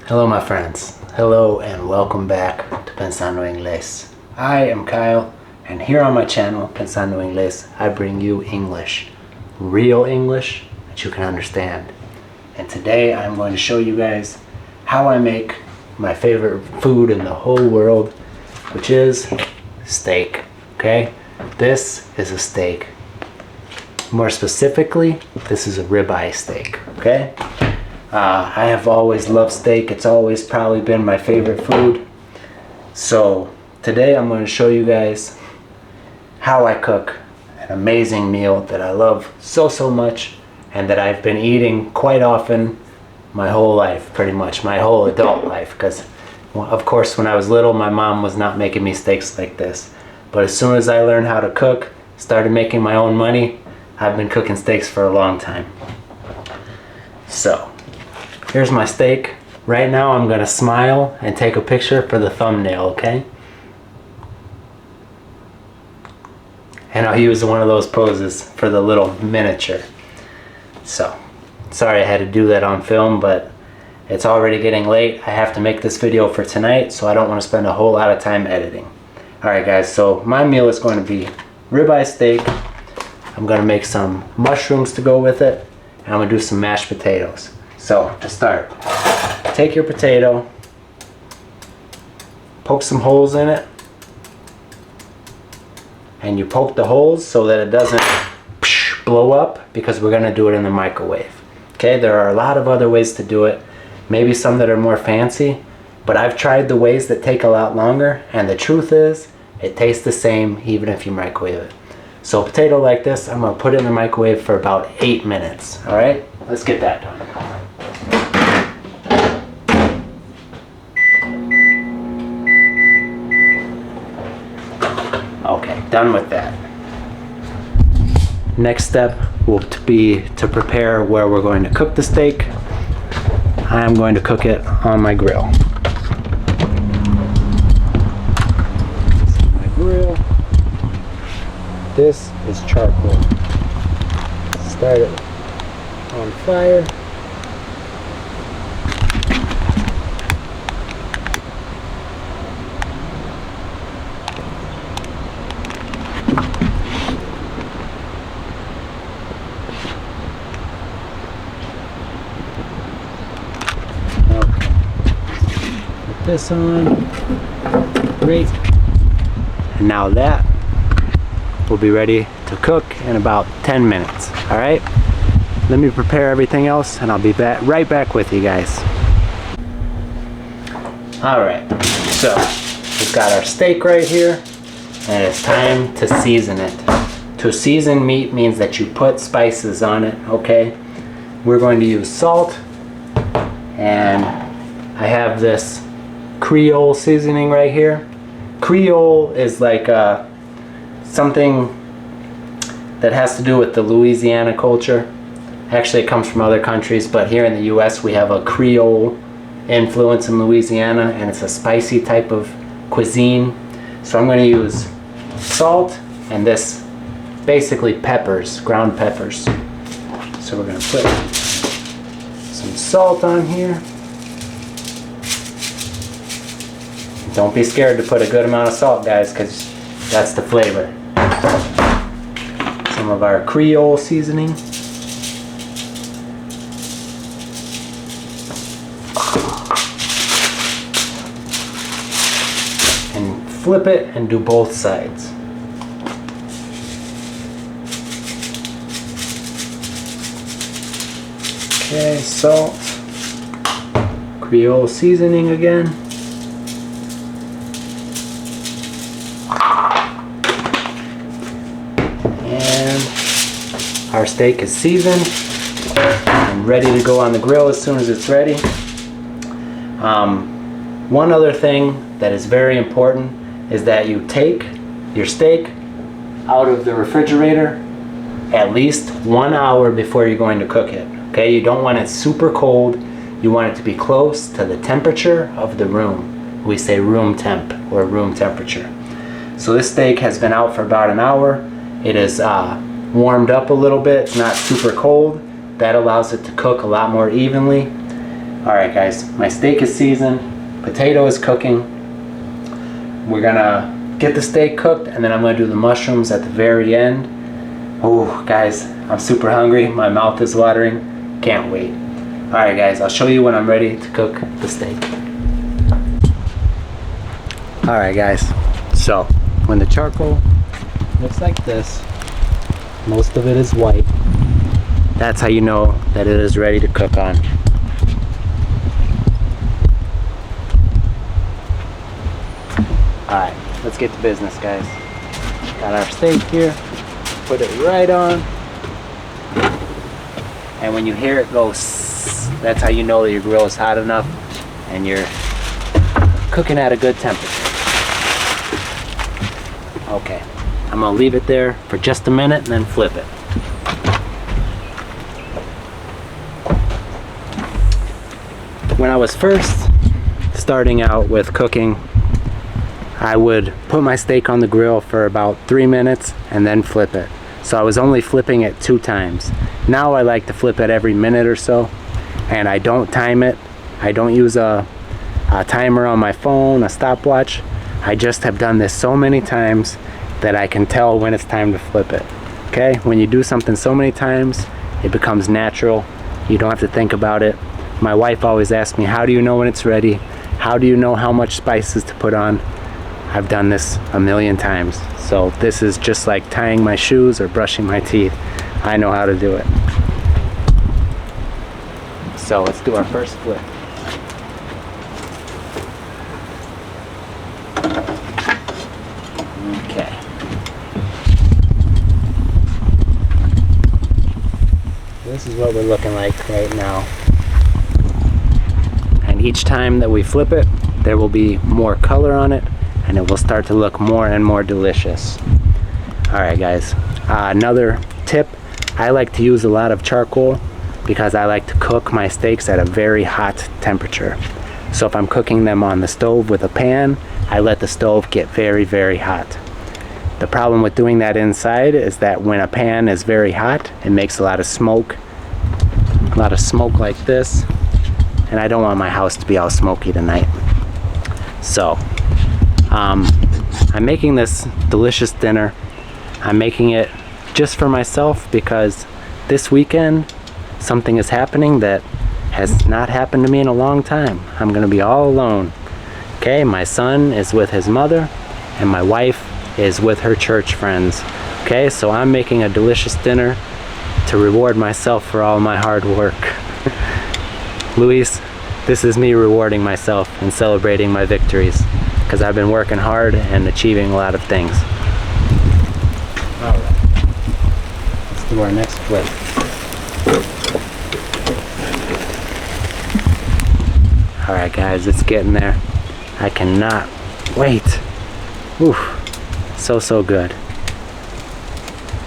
Hello my friends, hello and welcome back to Pensando Inglés. I am Kyle and here on my channel, Pensando Inglés, I bring you English, real English that you can understand. And today I'm going to show you guys how I make my favorite food in the whole world, which is steak, okay? This is a steak. More specifically, this is a ribeye steak, okay? I have always loved steak. It's always probably been my favorite food. So today I'm going to show you guys how I cook an amazing meal that I love so much and that I've been eating quite often my whole life, pretty much my whole adult life, because of course when I was little my mom was not making me steaks like this. But as soon as I learned how to cook, started making my own money, I've been cooking steaks for a long time. So here's my steak. Right now I'm gonna smile and take a picture for the thumbnail, okay? And I'll use one of those poses for the little miniature. So, sorry I had to do that on film, but it's already getting late. I have to make this video for tonight, so I don't want to spend a whole lot of time editing. Alright guys, so my meal is going to be ribeye steak. I'm gonna make some mushrooms to go with it, and I'm gonna do some mashed potatoes. So, to start, take your potato, poke some holes in it, and you poke the holes so that it doesn't blow up, because we're going to do it in the microwave. Okay, there are a lot of other ways to do it, maybe some that are more fancy, but I've tried the ways that take a lot longer, and the truth is, it tastes the same even if you microwave it. So a potato like this, I'm going to put it in the microwave for about 8 minutes. Alright, let's get that done. Okay, done with that. Next step will be to prepare where we're going to cook the steak. I'm going to cook it on my grill. This is my grill. This is charcoal. Start it on fire. This on. Great. And now that will be ready to cook in about 10 minutes. Alright? Let me prepare everything else and I'll be right back with you guys. Alright, so we've got our steak right here and it's time to season it. To season meat means that you put spices on it, okay? We're going to use salt, and I have this Creole seasoning right here. Creole is like something that has to do with the Louisiana culture. Actually it comes from other countries, but here in the US we have a Creole influence in Louisiana, and it's a spicy type of cuisine. So I'm going to use salt and this, basically peppers, ground peppers. So we're going to put some salt on here. Don't be scared to put a good amount of salt, guys, because that's the flavor. Some of our Creole seasoning. And flip it and do both sides. Okay, salt. Creole seasoning again. Our steak is seasoned and ready to go on the grill as soon as it's ready. One other thing that is very important is that you take your steak out of the refrigerator at least 1 hour before you're going to cook it. Okay, you don't want it super cold. You want it to be close to the temperature of the room. We say room temp or room temperature. So this steak has been out for about an hour. It is warmed up a little bit. It's not super cold. That allows it to cook a lot more evenly. Alright guys, my steak is seasoned, potato is cooking. We're gonna get the steak cooked and then I'm gonna do the mushrooms at the very end. Oh guys, I'm super hungry, my mouth is watering, can't wait. Alright guys, I'll show you when I'm ready to cook the steak. Alright guys, so when the charcoal looks like this, most of it is white, that's how you know that it is ready to cook on. Alright, let's get to business guys. Got our steak here, put it right on, and when you hear it go sss, that's how you know that your grill is hot enough and you're cooking at a good temperature. Okay, I'm gonna leave it there for just a minute and then flip it. When I was first starting out with cooking, I would put my steak on the grill for about 3 minutes and then flip it. So I was only flipping it 2 times. Now I like to flip it every minute or so, and I don't time it. I don't use a timer on my phone, a stopwatch. I just have done this so many times that I can tell when it's time to flip it. Okay, when you do something so many times, it becomes natural. You don't have to think about it. My wife always asks me, how do you know when it's ready? How do you know how much spices to put on? I've done this a million times. So this is just like tying my shoes or brushing my teeth. I know how to do it. So let's do our first flip. Okay. This is what we're looking like right now. And each time that we flip it, there will be more color on it, and it will start to look more and more delicious. Alright guys, another tip, I like to use a lot of charcoal because I like to cook my steaks at a very hot temperature. So if I'm cooking them on the stove with a pan, I let the stove get very, very hot. The problem with doing that inside is that when a pan is very hot, it makes a lot of smoke like this, and I don't want my house to be all smoky tonight. So I'm making this delicious dinner. I'm making it just for myself because this weekend something is happening that has not happened to me in a long time. I'm gonna be all alone. Okay, my son is with his mother and my wife is with her church friends. Okay, so I'm making a delicious dinner to reward myself for all my hard work. Luis, this is me rewarding myself and celebrating my victories because I've been working hard and achieving a lot of things. Alright, let's do our next flip. Alright guys, it's getting there. I cannot wait. Oof, so good.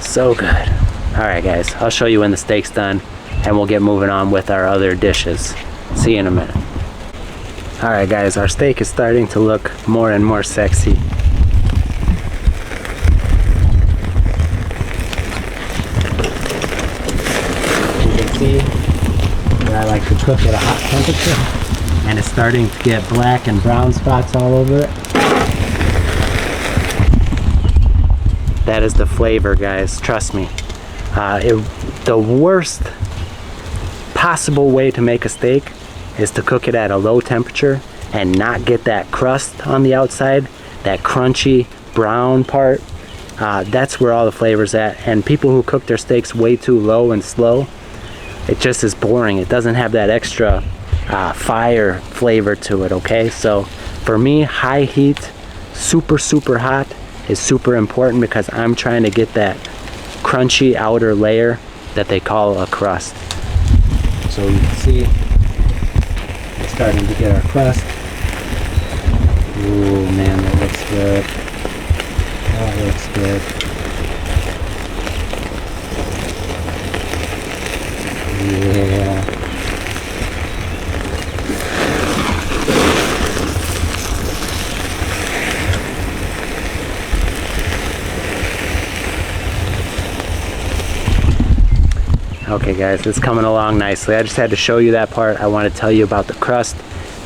So good. Alright guys, I'll show you when the steak's done and we'll get moving on with our other dishes. See you in a minute. Alright guys, our steak is starting to look more and more sexy. You can see that I like to cook at a hot temperature, and it's starting to get black and brown spots all over it. That is the flavor guys, trust me. The worst possible way to make a steak is to cook it at a low temperature and not get that crust on the outside, that crunchy brown part. That's where all the flavor's at, and people who cook their steaks way too low and slow, it just is boring. It doesn't have that extra fire flavor to it. Okay, so for me, high heat, super hot is super important because I'm trying to get that crunchy outer layer that they call a crust. So you can see we're starting to get our crust. Ooh man, that looks good. That looks good. Yeah. Okay Okay guys, it's coming along nicely. I just had to show you that part. I want to tell you about the crust.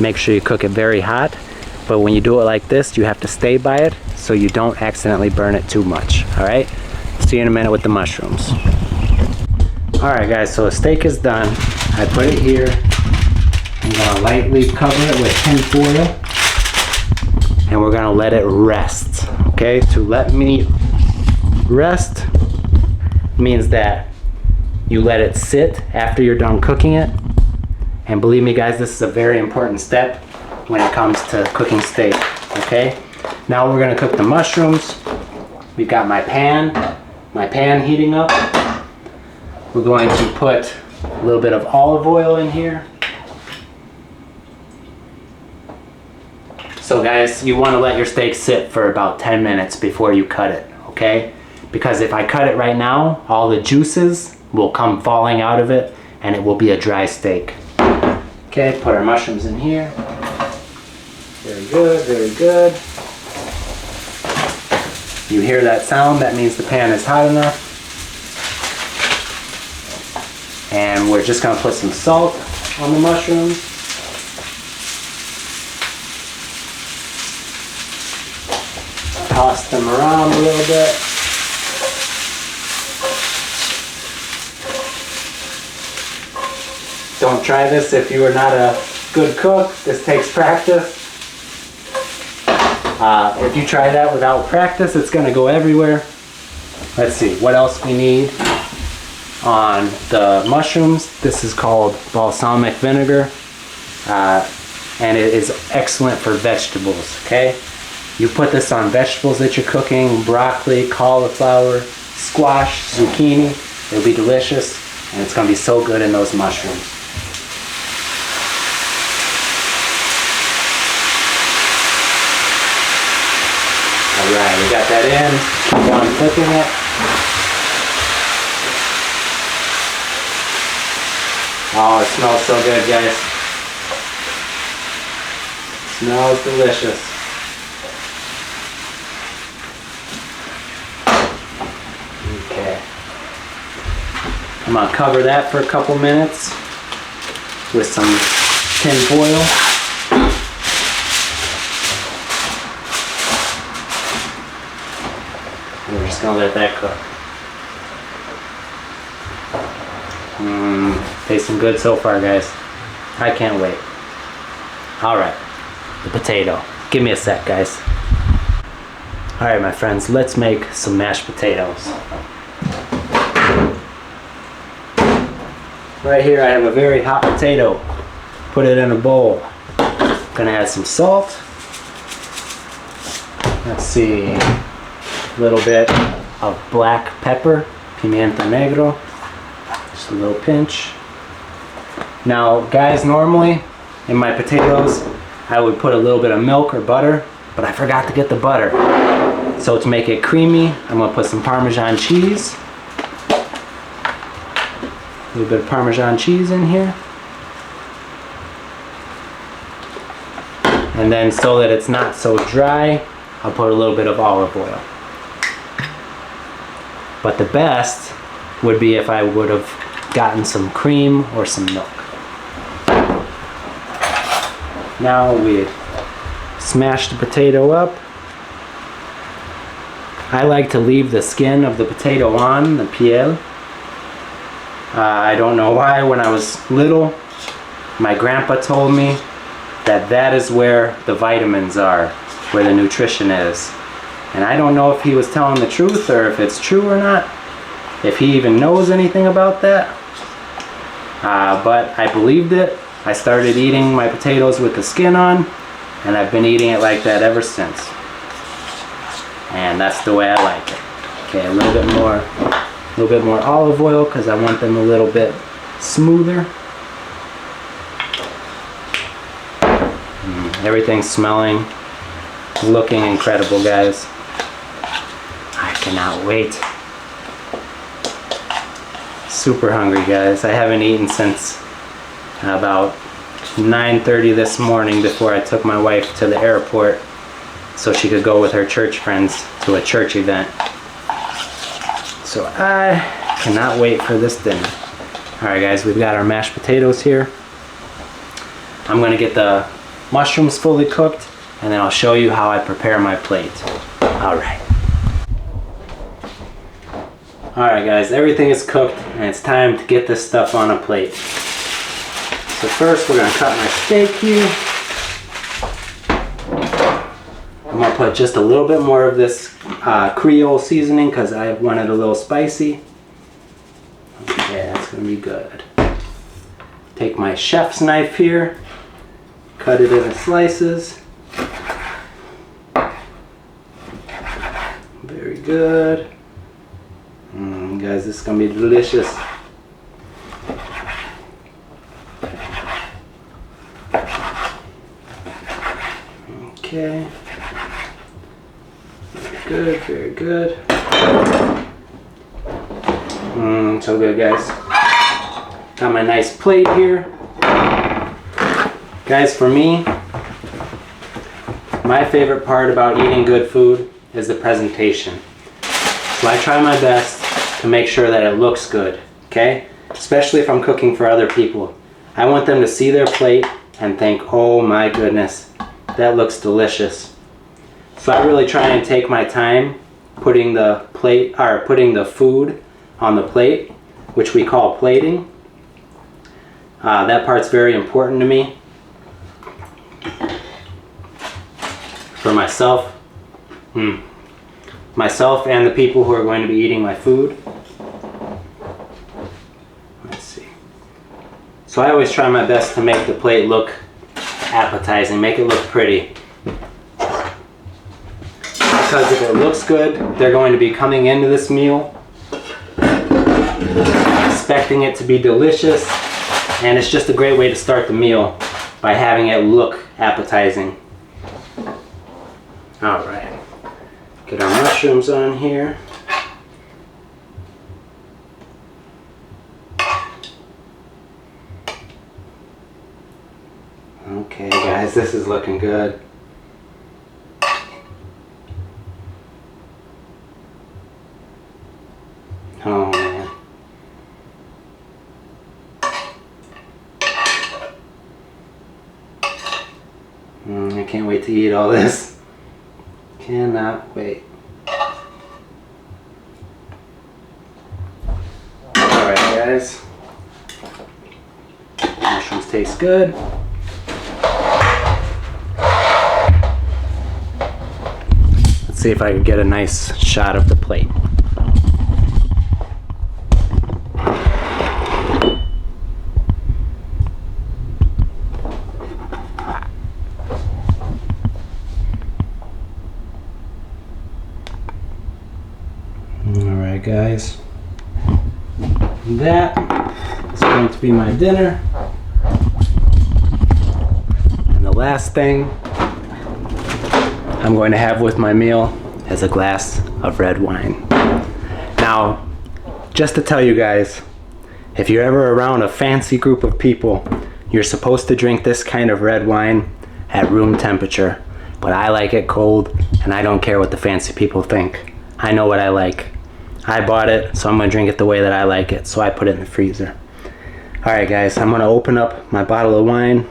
Make sure you cook it very hot, but when you do it like this, you have to stay by it so you don't accidentally burn it too much. All right, see you in a minute with the mushrooms. All right guys, so the steak is done. I put it here. I'm gonna lightly cover it with tin foil, and we're gonna let it rest. Okay, to let meat rest means that you let it sit after you're done cooking it. And believe me guys, this is a very important step when it comes to cooking steak. Okay, now we're gonna cook the mushrooms. We've got my pan heating up. We're going to put a little bit of olive oil in here. So guys, you want to let your steak sit for about 10 minutes before you cut it, okay? Because if I cut it right now, all the juices will come falling out of it and it will be a dry steak. Okay, put our mushrooms in here. Very good, very good. You hear that sound, that means the pan is hot enough. And we're just gonna put some salt on the mushrooms. Toss them around a little bit. Don't try this if you are not a good cook. This takes practice. If you try that without practice, it's gonna go everywhere. Let's see, what else we need on the mushrooms. This is called balsamic vinegar, and it is excellent for vegetables, okay? You put this on vegetables that you're cooking, broccoli, cauliflower, squash, zucchini. It'll be delicious, and it's gonna be so good in those mushrooms. All right, we got that in. Keep on cooking it. Oh, it smells so good, guys. It smells delicious. Okay. I'm gonna cover that for a couple minutes with some tin foil. We're just gonna let that cook. Tasting good so far, guys. I can't wait. All right, the potato. Give me a sec, guys. All right, my friends, let's make some mashed potatoes. Right here, I have a very hot potato. Put it in a bowl. Gonna add some salt. Let's see, a little bit of black pepper, pimiento negro. Just a little pinch. Now guys, normally in my potatoes I would put a little bit of milk or butter, but I forgot to get the butter. So to make it creamy, I'm gonna put some Parmesan cheese. A little bit of Parmesan cheese in here. And then so that it's not so dry, I'll put a little bit of olive oil. But the best would be if I would have gotten some cream or some milk. Now we smash the potato up. I like to leave the skin of the potato on, the piel. I don't know why. When I was little, my grandpa told me that that is where the vitamins are, where the nutrition is. And I don't know if he was telling the truth or if it's true or not, if he even knows anything about that. But I believed it. I started eating my potatoes with the skin on, and I've been eating it like that ever since. And that's the way I like it. Okay, a little bit more olive oil because I want them a little bit smoother. Everything's smelling, looking incredible, guys. I cannot wait. Super hungry, guys. I haven't eaten since about 9:30 this morning before I took my wife to the airport so she could go with her church friends to a church event. So I cannot wait for this dinner. Alright guys, we've got our mashed potatoes here. I'm going to get the mushrooms fully cooked and then I'll show you how I prepare my plate. Alright. Alright guys, everything is cooked and it's time to get this stuff on a plate. So first we're going to cut my steak here. I'm going to put just a little bit more of this Creole seasoning because I want it a little spicy. Okay, that's going to be good. Take my chef's knife here, cut it into slices. Very good. Guys, this is going to be delicious. Okay. Very good, very good. So good, guys. Got my nice plate here. Guys, for me, my favorite part about eating good food is the presentation. So I try my best to make sure that it looks good, okay? Especially if I'm cooking for other people. I want them to see their plate and think, oh my goodness, that looks delicious. So I really try and take my time putting the food on the plate, which we call plating. That part's very important to me. For myself, myself and the people who are going to be eating my food. Let's see. So I always try my best to make the plate look appetizing, make it look pretty. Because if it looks good, they're going to be coming into this meal expecting it to be delicious, and it's just a great way to start the meal by having it look appetizing. Alright, get our mushrooms on here. Okay guys, this is looking good. Oh man. I can't wait to eat all this. Cannot wait. Alright guys. Mushrooms taste good. Let's see if I can get a nice shot of the plate. Alright guys, that is going to be my dinner. And the last thing I'm going to have with my meal is a glass of red wine. Now, just to tell you guys, if you're ever around a fancy group of people, you're supposed to drink this kind of red wine at room temperature. But I like it cold, and I don't care what the fancy people think. I know what I like. I bought it, so I'm going to drink it the way that I like it, so I put it in the freezer. Alright guys, I'm going to open up my bottle of wine,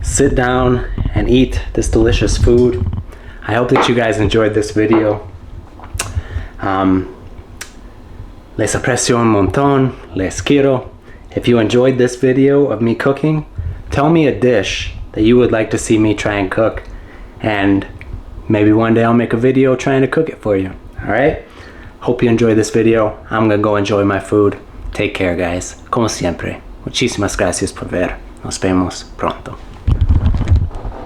sit down, and eat this delicious food. I hope that you guys enjoyed this video. Les aprecio un montón, les quiero. If you enjoyed this video of me cooking, tell me a dish that you would like to see me try and cook, and maybe one day I'll make a video trying to cook it for you. Alright? Hope you enjoyed this video. I'm gonna go enjoy my food. Take care guys. Como siempre. Muchísimas gracias por ver. Nos vemos pronto.